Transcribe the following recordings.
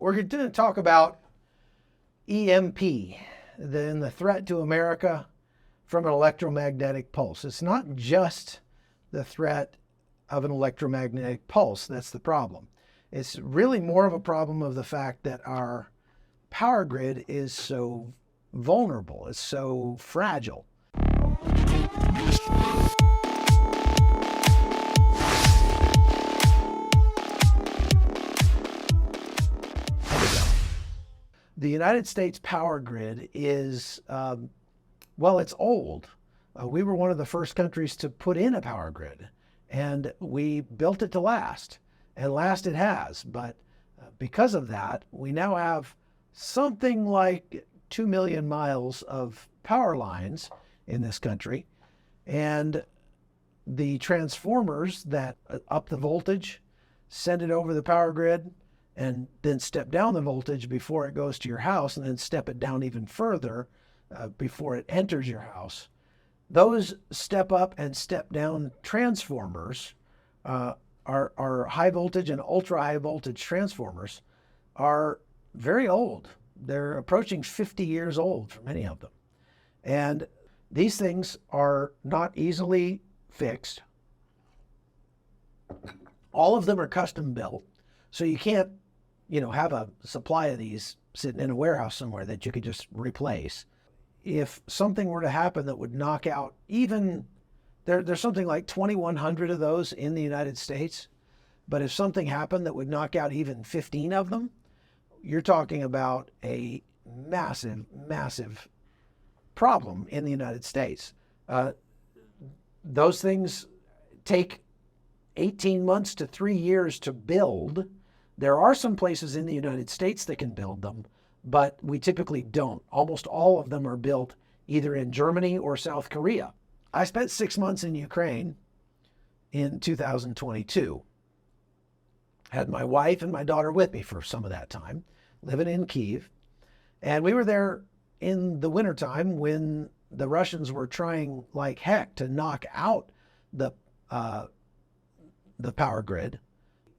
We're going to talk about EMP, the threat to America from an electromagnetic pulse. It's not just the threat of an electromagnetic pulse that's the problem. It's really more of a problem of the fact that our power grid is so vulnerable, it's so fragile. The United States power grid is, well, it's old. We were one of the first countries to put in a power grid, and we built it to last, and last it has. But because of that, we now have something like 2 million miles of power lines in this country, and the transformers that up the voltage, send it over the power grid, and then step down the voltage before it goes to your house, and then step it down even further before it enters your house. Those step up and step down transformers are high voltage and ultra high voltage transformers are very old. They're approaching 50 years old for many of them. And these things are not easily fixed. All of them are custom built. So you can't, have a supply of these sitting in a warehouse somewhere that you could just replace. If something were to happen that would knock out even, there's something like 2,100 of those in the United States. But if something happened that would knock out even 15 of them, you're talking about a massive, massive problem in the United States. Those things take 18 months to 3 years to build. There are some places in the United States that can build them, but we typically don't. Almost all of them are built either in Germany or South Korea. I spent 6 months in Ukraine in 2022. Had my wife and my daughter with me for some of that time, living in Kyiv. And we were there in the wintertime when the Russians were trying like heck to knock out the power grid.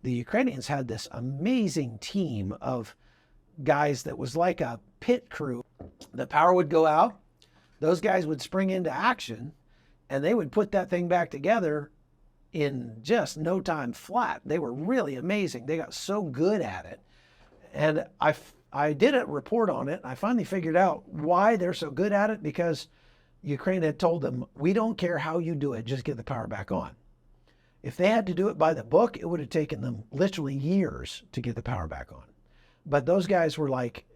The Ukrainians had this amazing team of guys that was like a pit crew. The power would go out, those guys would spring into action, and they would put that thing back together in just no time flat. They were really amazing. They got so good at it. And I did a report on it. I finally figured out why they're so good at it, because Ukraine had told them, we don't care how you do it, just get the power back on. If they had to do it by the book, it would have taken them literally years to get the power back on. But those guys were like,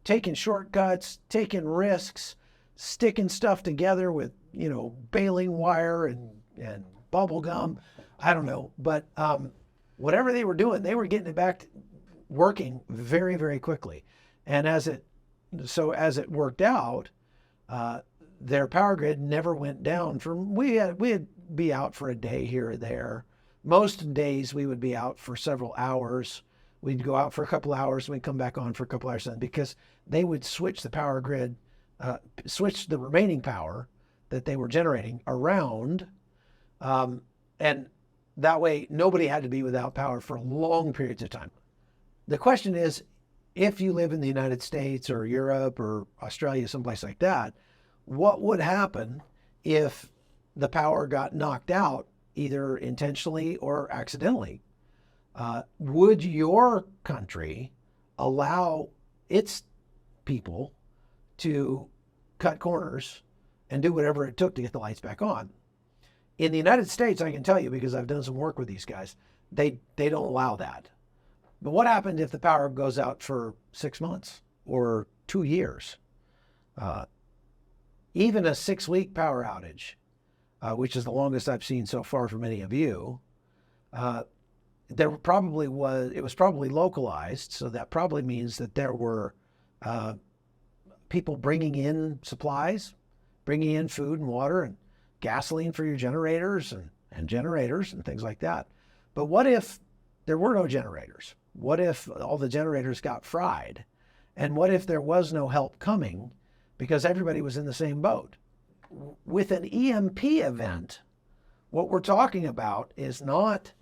taking shortcuts, taking risks, sticking stuff together with, baling wire and bubble gum. I don't know. But whatever they were doing, they were getting it back working very, very quickly. And as it worked out, their power grid never went down. We'd be out for a day here or there. Most days we would be out for several hours. We'd go out for a couple hours and we'd come back on for a couple hours, because they would switch the power grid, switch the remaining power that they were generating around. And that way nobody had to be without power for long periods of time. The question is, if you live in the United States or Europe or Australia, someplace like that, what would happen if the power got knocked out, either intentionally or accidentally? Would your country allow its people to cut corners and do whatever it took to get the lights back on? In the United States, I can tell you, because I've done some work with these guys, they don't allow that. But what happened if the power goes out for 6 months or 2 years? Even a 6-week power outage, which is the longest I've seen so far for many of you, it was probably localized. So that probably means that there were people bringing in supplies, bringing in food and water and gasoline for your generators and generators and things like that. But what if there were no generators? What if all the generators got fried? And what if there was no help coming because everybody was in the same boat? With an EMP event, what we're talking about is not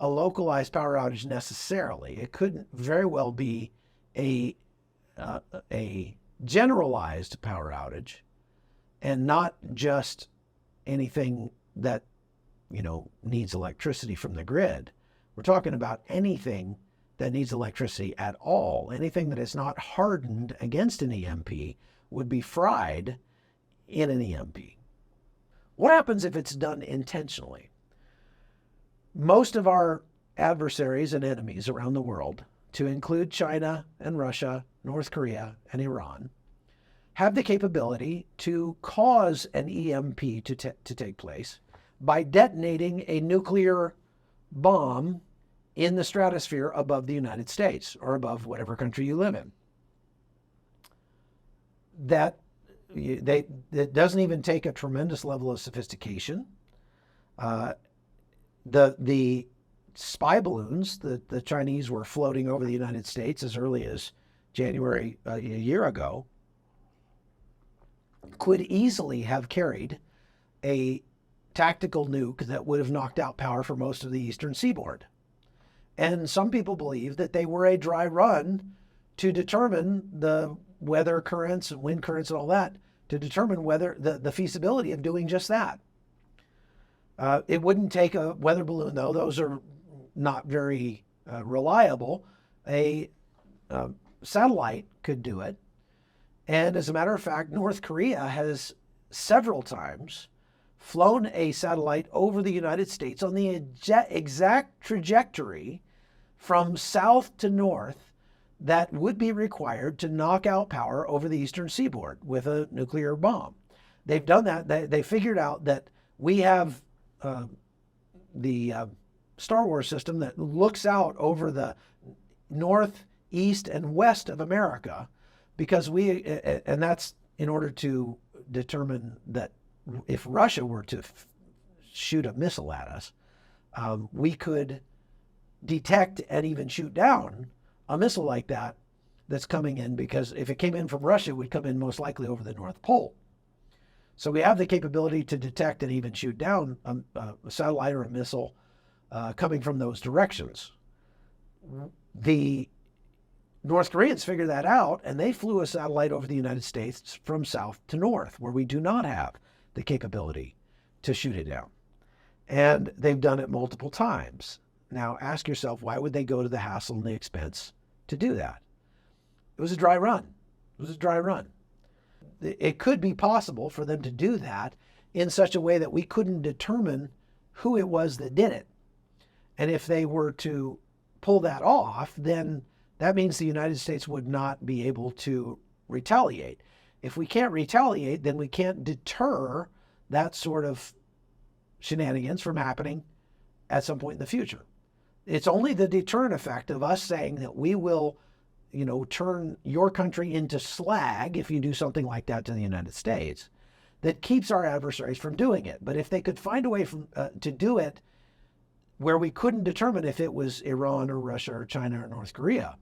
a localized power outage necessarily. It couldn't very well be a generalized power outage, and not just anything that, needs electricity from the grid. We're talking about anything that needs electricity at all. Anything that is not hardened against an EMP would be fried in an EMP. What happens if it's done intentionally? Most of our adversaries and enemies around the world, to include China and Russia, North Korea, and Iran, have the capability to cause an EMP to take place by detonating a nuclear bomb in the stratosphere above the United States or above whatever country you live in. It doesn't even take a tremendous level of sophistication. The spy balloons that the Chinese were floating over the United States as early as January a year ago could easily have carried a tactical nuke that would have knocked out power for most of the eastern seaboard. And some people believe that they were a dry run to determine the weather currents and wind currents and all that, to determine whether the feasibility of doing just that. It wouldn't take a weather balloon, though. Those are not very reliable. A satellite could do it. And as a matter of fact, North Korea has several times flown a satellite over the United States on the exact trajectory from south to north that would be required to knock out power over the eastern seaboard with a nuclear bomb. They've done that. They figured out that we have the Star Wars system that looks out over the north, east, and west of America, because and that's in order to determine that if Russia were to shoot a missile at us, we could detect and even shoot down a missile like that that's coming in, because if it came in from Russia, it would come in most likely over the North Pole. So we have the capability to detect and even shoot down a satellite or a missile coming from those directions. The North Koreans figured that out, and they flew a satellite over the United States from south to north, where we do not have the capability to shoot it down. And they've done it multiple times. Now ask yourself, why would they go to the hassle and the expense to do that? It was a dry run. It was a dry run. It could be possible for them to do that in such a way that we couldn't determine who it was that did it. And if they were to pull that off, then that means the United States would not be able to retaliate. If we can't retaliate, then we can't deter that sort of shenanigans from happening at some point in the future. It's only the deterrent effect of us saying that we will, turn your country into slag if you do something like that to the United States, that keeps our adversaries from doing it. But if they could find a way to do it where we couldn't determine if it was Iran or Russia or China or North Korea,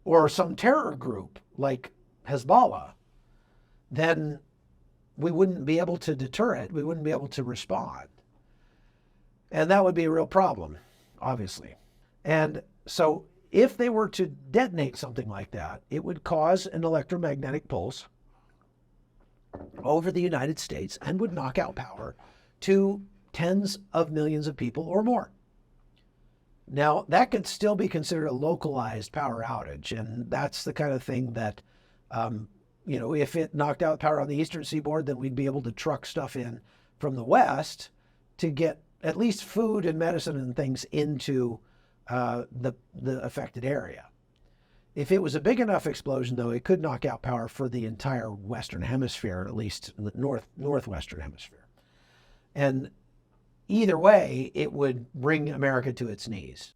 or some terror group like Hezbollah, then we wouldn't be able to deter it. We wouldn't be able to respond. And that would be a real problem, obviously. And so if they were to detonate something like that, it would cause an electromagnetic pulse over the United States and would knock out power to tens of millions of people or more. Now, that could still be considered a localized power outage, and that's the kind of thing that, if it knocked out power on the eastern seaboard, then we'd be able to truck stuff in from the west to get at least food and medicine and things into the affected area. If it was a big enough explosion, though, it could knock out power for the entire Western Hemisphere, at least the northwestern hemisphere. And either way, it would bring America to its knees.